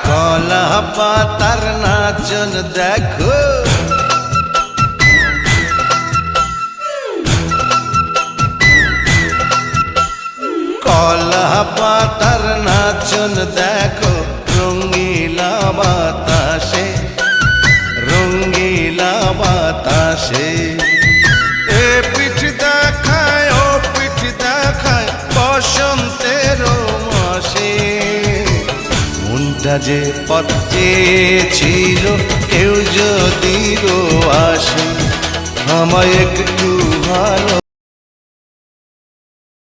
কলা পাতার নাচন দেখো, কলা পাতার নাচন দেখো, রঙ্গিলা বাতাসে, রঙ্গিলা বাতাসে। এ পিঠ দেখায় ও পিঠ দেখায় বসন্তের মাসে। মনটা যে পথ চেয়েছিল কেউ যদি আসে, আমায় একটু